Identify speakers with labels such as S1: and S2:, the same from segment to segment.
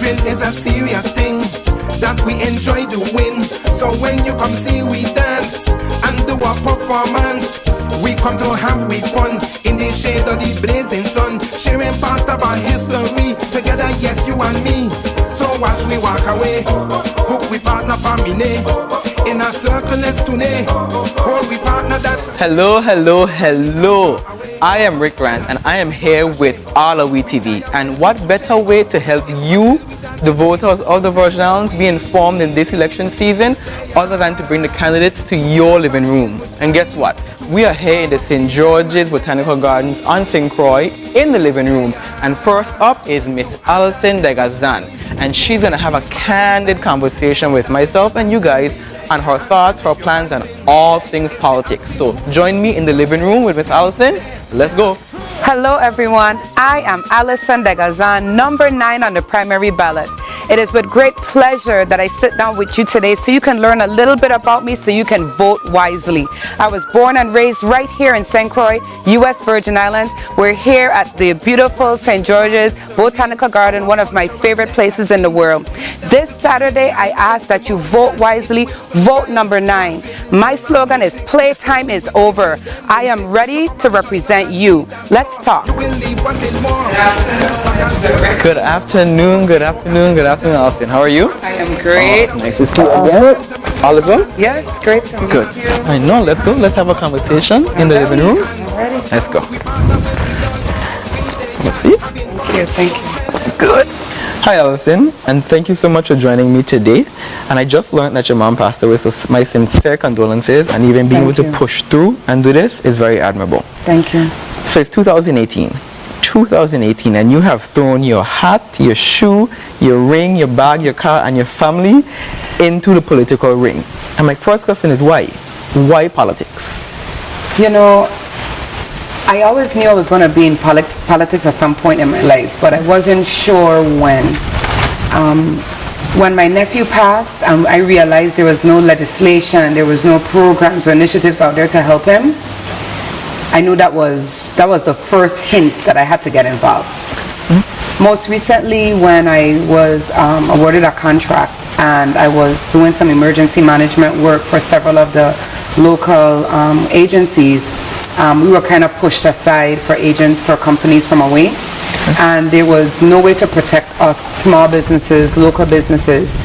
S1: Voting is a serious thing that we enjoy doing. So when you come see we dance and do a performance, we come to have we fun in the shade of the blazing sun, sharing part of our history together, yes, you and me. So watch we walk away, hook we partner family, in a circle let's today, hold we partner that.
S2: Hello. I am Rick Grant and I am here with All of We TV. And what better way to help you, the voters of the Virgin Islands, be informed in this election season other than to bring the candidates to your living room. And guess what? We are here in the St. George's Botanical Gardens on St. Croix in the living room. And first up is Miss Allison Degazon. And she's going to have a candid conversation with myself and you guys on her thoughts, her plans, and all things politics. So join me in the living room with Miss Allison. Let's go.
S3: Hello everyone, I am Allison Degazon, number 9 on the primary ballot. It is with great pleasure that I sit down with you today so you can learn a little bit about me so you can vote wisely. I was born and raised right here in St. Croix, U.S. Virgin Islands. We're here at the beautiful St. George's Botanical Garden, one of my favorite places in the world. This Saturday, I ask that you vote wisely, vote number 9. My slogan is playtime is over. I am ready to represent you. Let's talk.
S2: Good afternoon, Allison. How are you?
S3: I am great.
S2: Nice to see you again. All is well?
S3: Yes, great to meet
S2: Good.
S3: you.
S2: I know. Let's go. Let's have a conversation in the living room.
S3: Ready?
S2: Let's go. Let's see.
S3: Thank you.
S2: Good. Hi, Allison, and thank you so much for joining me today. And I just learned that your mom passed away, so my sincere condolences. And even being able to push through and do this is very admirable.
S3: Thank you.
S2: So it's 2018, and you have thrown your hat, your shoe, your ring, your bag, your car, and your family into the political ring. And my first question is why? Why politics?
S3: You know, I always knew I was going to be in politics at some point in my life, but I wasn't sure when. When my nephew passed, I realized there was no legislation, there was no programs or initiatives out there to help him. I knew that was the first hint that I had to get involved. Most recently, when I was awarded a contract and I was doing some emergency management work for several of the local agencies, we were kind of pushed aside for companies from away, and there was no way to protect us small businesses, local businesses.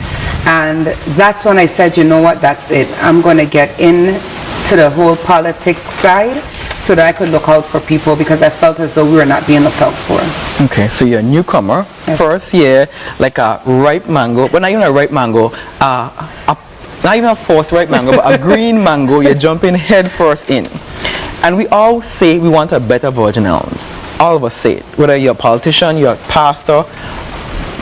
S3: And that's when I said, you know what, that's it. I'm going to get into the whole politics side so that I could look out for people, because I felt as though we were not being looked out for. Okay,
S2: so you're a newcomer, yes. First year, like a ripe mango, but not even a ripe mango, not even a forced ripe mango, but a green mango, you're jumping head first in. And we all say we want a better Virgin Islands. All of us say it. Whether you're a politician, you're a pastor,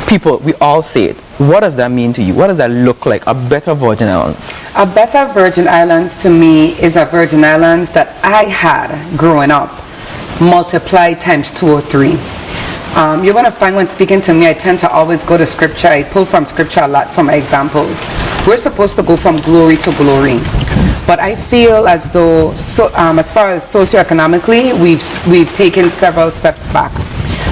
S2: people, we all say it. What does that mean to you? What does that look like, a better Virgin Islands?
S3: A better Virgin Islands to me is a Virgin Islands that I had growing up, multiplied times 2 or 3. You're going to find when speaking to me, I tend to always go to scripture. I pull from scripture a lot for my examples. We're supposed to go from glory to glory. But I feel as though, as far as socioeconomically, we've taken several steps back.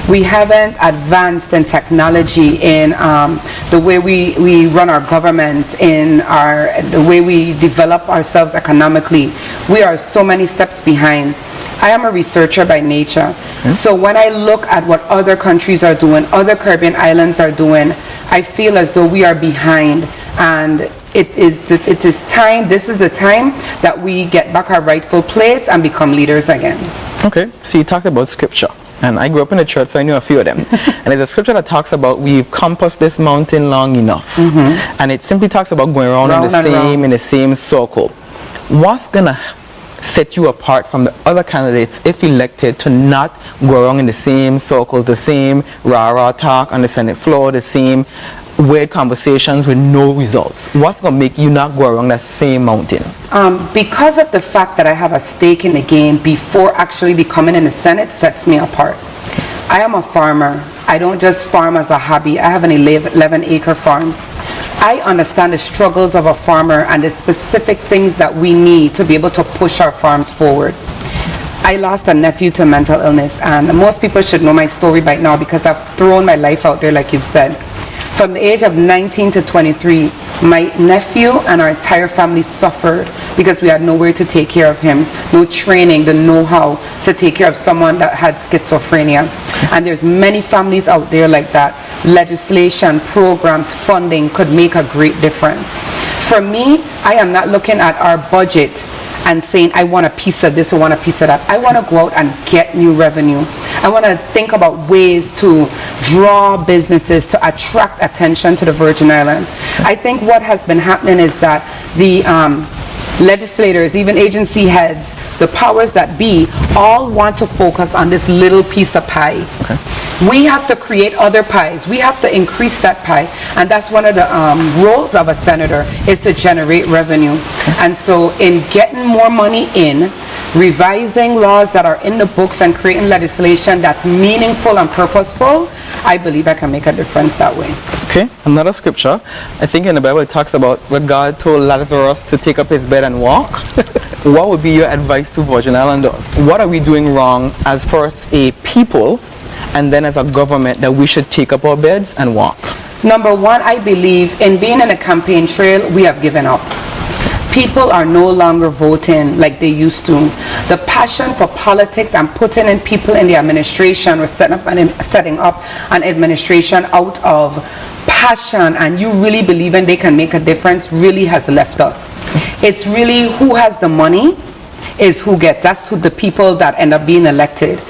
S3: We haven't advanced in technology, in the way we run our government, in the way we develop ourselves economically. We are so many steps behind. I am a researcher by nature. So when I look at what other countries are doing, other Caribbean islands are doing, I feel as though we are behind, and it is time, this is the time that we get back our rightful place and become leaders again. Okay,
S2: so you talked about scripture. And I grew up in the church, so I knew a few of them. And there's a scripture that talks about we've compassed this mountain long enough. And it simply talks about going around in the same circle. What's going to set you apart from the other candidates if elected to not go around in the same circles, the same rah-rah talk on the Senate floor, the same weird conversations with no results? What's going to make you not go around that same mountain?
S3: Because of the fact that I have a stake in the game before actually becoming in the Senate sets me apart. I am a farmer. I don't just farm as a hobby. I have an 11-acre farm. I understand the struggles of a farmer and the specific things that we need to be able to push our farms forward. I lost a nephew to mental illness, and most people should know my story by now because I've thrown my life out there like you've said. From the age of 19 to 23, my nephew and our entire family suffered because we had nowhere to take care of him, no training, the know-how to take care of someone that had schizophrenia. And there's many families out there like that. Legislation, programs, funding could make a great difference. For me, I am not looking at our budget and saying, I want a piece of this, I want a piece of that. I want to go out and get new revenue. I want to think about ways to draw businesses, to attract attention to the Virgin Islands. I think what has been happening is that the legislators, even agency heads, the powers that be, all want to focus on this little piece of pie.
S2: Okay.
S3: We have to create other pies. We have to increase that pie. And that's one of the roles of a senator, is to generate revenue. And so in getting more money in, revising laws that are in the books and creating legislation that's meaningful and purposeful, I believe I can make a difference that way.
S2: Okay, another scripture. I think in the Bible it talks about where God told Lazarus to take up his bed and walk. What would be your advice to Virgin Islanders? What are we doing wrong as first a people and then as a government that we should take up our beds and walk?
S3: Number one, I believe in being in a campaign trail, we have given up. People are no longer voting like they used to. The passion for politics and putting in people in the administration or setting up an administration out of passion and you really believing they can make a difference really has left us. It's really who has the money is who gets. That's who the people that end up being elected.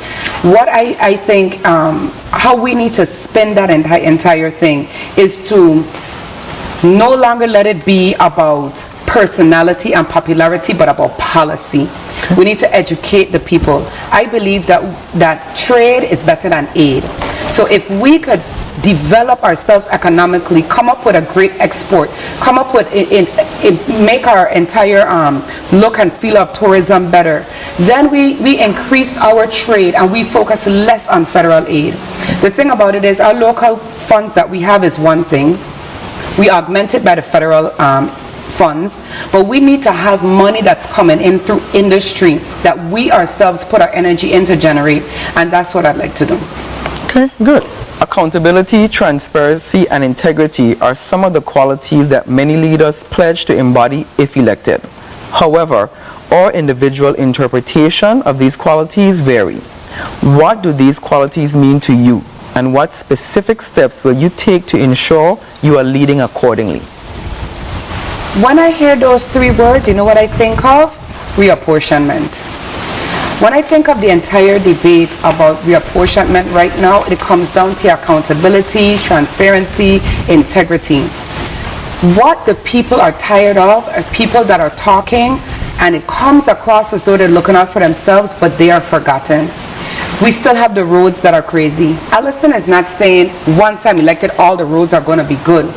S3: What I think, how we need to spin that entire thing is to no longer let it be about personality and popularity, but about policy. We need to educate the people. I believe that trade is better than aid. So if we could develop ourselves economically, come up with a great export, come up with make our entire look and feel of tourism better, then we increase our trade and we focus less on federal aid. The thing about it is our local funds that we have is one thing. We augment it by the federal funds, but we need to have money that's coming in through industry that we ourselves put our energy in to generate, and that's what I'd like to do.
S2: Okay, good. Accountability, transparency, and integrity are some of the qualities that many leaders pledge to embody if elected. However, our individual interpretation of these qualities vary. What do these qualities mean to you, and what specific steps will you take to ensure you are leading accordingly?
S3: When I hear those three words, you know what I think of? Reapportionment. When I think of the entire debate about reapportionment right now, it comes down to accountability, transparency, integrity. What the people are tired of are people that are talking and it comes across as though they're looking out for themselves, but they are forgotten. We still have the roads that are crazy. Allison is not saying once I'm elected all the roads are going to be good.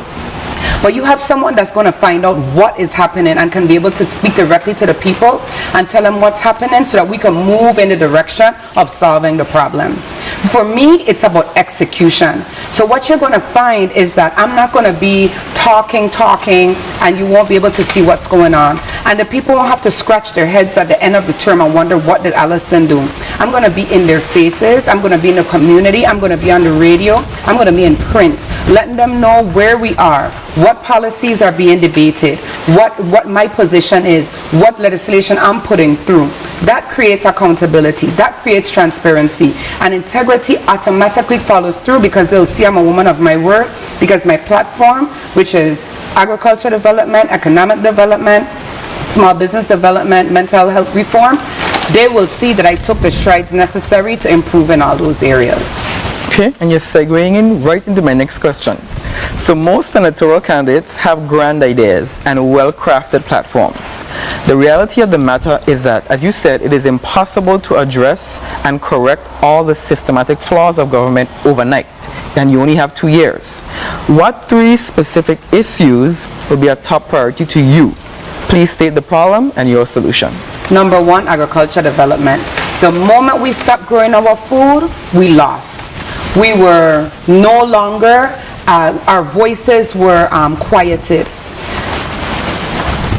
S3: But you have someone that's going to find out what is happening and can be able to speak directly to the people and tell them what's happening so that we can move in the direction of solving the problem. For me, it's about execution. So what you're going to find is that I'm not going to be talking, and you won't be able to see what's going on. And the people won't have to scratch their heads at the end of the term and wonder, what did Allison do? I'm going to be in their faces. I'm going to be in the community. I'm going to be on the radio. I'm going to be in print, letting them know where we are, what policies are being debated, what my position is, what legislation I'm putting through. That creates accountability. That creates transparency. And integrity automatically follows through because they'll see I'm a woman of my word, because my platform, which is agriculture development, economic development, small business development, mental health reform, they will see that I took the strides necessary to improve in all those areas.
S2: Okay, and you're segueing right into my next question. So most senatorial candidates have grand ideas and well-crafted platforms. The reality of the matter is that, as you said, it is impossible to address and correct all the systematic flaws of government overnight, and you only have 2 years. What 3 specific issues will be a top priority to you? Please state the problem and your solution.
S3: Number 1, agriculture development. The moment we stopped growing our food, we lost. We were no longer, our voices were quieted.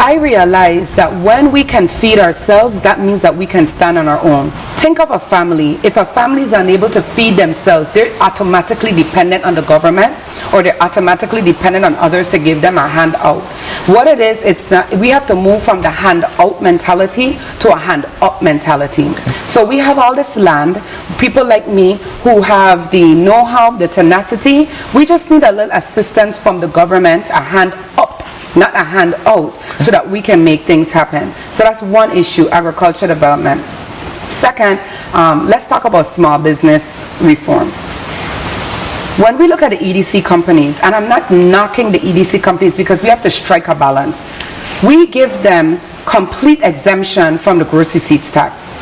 S3: I realized that when we can feed ourselves, that means that we can stand on our own. Think of a family. If a family is unable to feed themselves, they're automatically dependent on the government, or they're automatically dependent on others to give them a hand out. What it is, it's not, we have to move from the hand out mentality to a hand up mentality. So we have all this land, people like me who have the know-how, the tenacity. We just need a little assistance from the government, a hand up, not a hand out, so that we can make things happen. So that's one issue, agriculture development. Second, let's talk about small business reform. When we look at the EDC companies, and I'm not knocking the EDC companies because we have to strike a balance, we give them complete exemption from the grocery receipts tax.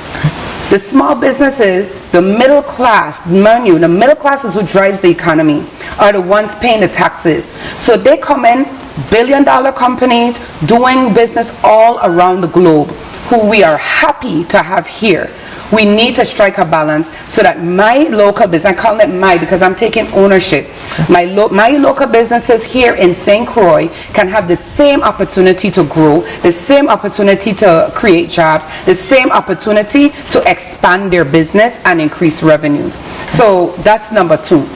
S3: The small businesses, the middle class, mind you, the middle class is who drives the economy, are the ones paying the taxes. So they come in, billion-dollar companies doing business all around the globe, who we are happy to have here. We need to strike a balance so that my local business, I call it my because I'm taking ownership, my local businesses here in St. Croix can have the same opportunity to grow, the same opportunity to create jobs, the same opportunity to expand their business and increase revenues. So that's number 2.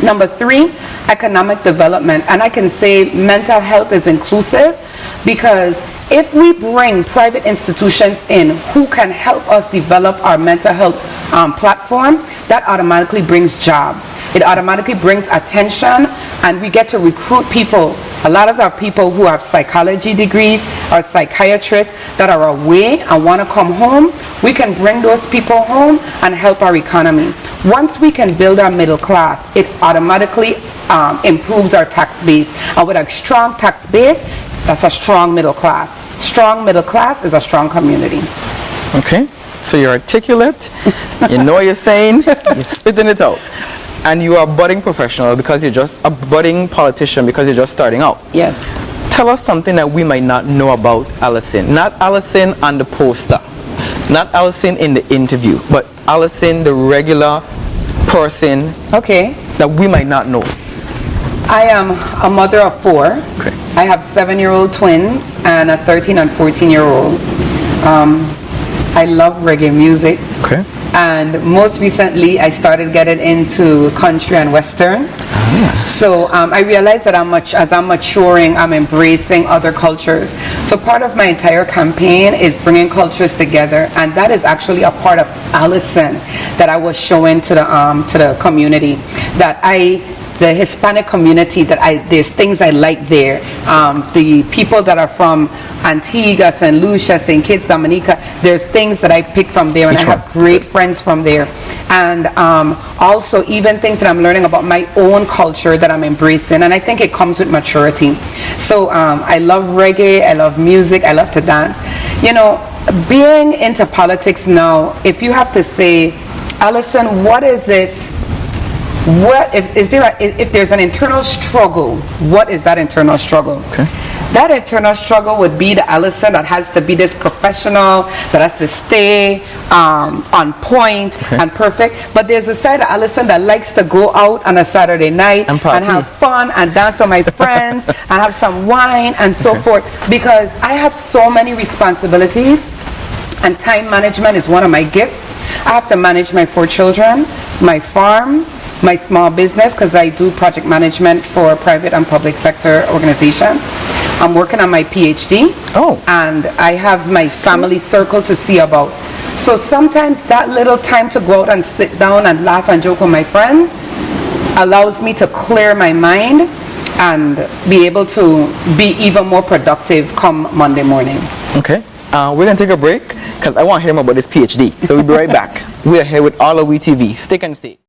S3: Number 3, economic development. And I can say mental health is inclusive because if we bring private institutions in who can help us develop our mental health platform, that automatically brings jobs. It automatically brings attention, and we get to recruit people. A lot of our people who have psychology degrees are psychiatrists that are away and want to come home. We can bring those people home and help our economy. Once we can build our middle class, it automatically improves our tax base. And with a strong tax base, that's a strong middle class. Strong middle class is a strong community.
S2: Okay, so you're articulate, you know what you're saying, you're spitting it out. And you are a budding professional because you're just a budding politician because you're just starting out.
S3: Yes.
S2: Tell us something that we might not know about Allison. Not Allison on the poster, not Allison in the interview, but Allison, the regular person,
S3: okay,
S2: that we might not know.
S3: I am a mother of 4.
S2: Okay.
S3: I have 7-year-old twins and a 13 and 14-year-old. I love reggae music.
S2: Okay.
S3: And most recently, I started getting into country and western. So I realized that as I'm maturing, I'm embracing other cultures. So part of my entire campaign is bringing cultures together, and that is actually a part of Allison that I was showing to the community. That the Hispanic community, there's things I like there. The people that are from Antigua, St. Lucia, St. Kitts, Dominica, there's things that I pick from there, and I have great friends from there. And also even things that I'm learning about my own culture that I'm embracing, and I think it comes with maturity. So I love reggae, I love music, I love to dance. You know, being into politics now, if you have to say, Allison, what is it? What if there's an internal struggle, what is that internal struggle?
S2: Okay.
S3: That internal struggle would be the Allison that has to be this professional, that has to stay on point and perfect. But there's a side of Allison that likes to go out on a Saturday night and have fun and dance with my friends and have some wine and so forth, because I have so many responsibilities. And time management is one of my gifts. I have to manage my 4 children, my farm, my small business, because I do project management for private and public sector organizations. I'm working on my PhD. And I have my family circle to see about. So sometimes that little time to go out and sit down and laugh and joke with my friends allows me to clear my mind and be able to be even more productive come Monday morning.
S2: Okay. We're going to take a break because I want to hear more about this PhD. So we'll be right back. We are here with USVI TV. Stick and stay.